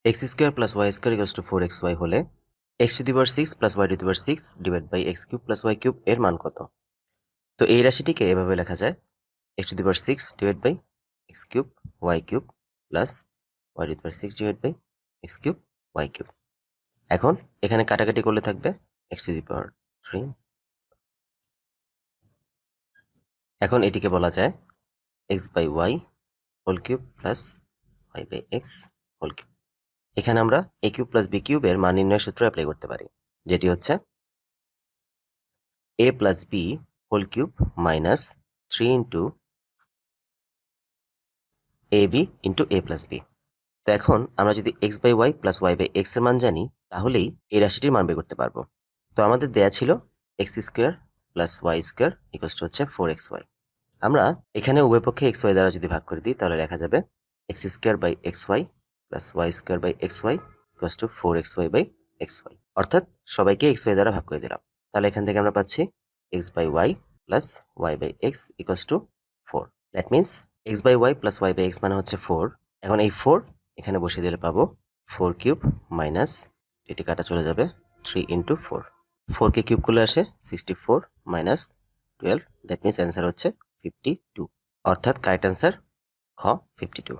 X square plus y square equals to 4xy হলে x to the power 6 plus y to the power 6 divide by x cube plus y cube এর মান কত? তো এই রাশিটিকে এভাবে লেখা যায় x to the power 6 divide by x cube y cube plus y to the power 6 divide by x cube y cube. এখন এখানে কাটাকাটি করলে থাকবে এক্স টু দি পাওয়ার 3। এখন এটিকে বলা যায় x by y whole cube plus y by x whole cube. এখানে আমরা এ কিউব প্লাস বি কিউবের মান নির্ণয়ের সূত্র অ্যাপ্লাই করতে পারি, যেটি হচ্ছে a plus b whole cube minus 3 into a b into a plus b. তো এখন আমরা যদি x by y plus y by x এর মান জানি, তাহলেই এই রাশিটির মান বের করতে পারবো। তো আমাদের দেয়া ছিল x square plus y square equals to হচ্ছে 4xy। আমরা এখানে উভয় পক্ষে এক্স ওয়াই দ্বারা যদি ভাগ করে দিই, তাহলে লেখা যাবে x square by x y plus y square by x y equals to 4xy by x y. অর্থাৎ সবাইকে এক্স ওয়াই দ্বারা ভাগ করে দিলাম। তাহলে এখান থেকে আমরা পাচ্ছি x by y plus y by x equals to 4। That means x by y plus y by x মানে হচ্ছে 4। এখন এই 4 এখানে বসিয়ে দিলে পাবো 4 কিউব মাইনাস, এটি কাটা চলে যাবে 3 ইন্টু 4। 4কে কিউব করলে আসে 64 মাইনাস 12, দ্যাট মিনস অ্যান্সার হচ্ছে 52। অর্থাৎ কারেক্ট অ্যান্সার খ 52।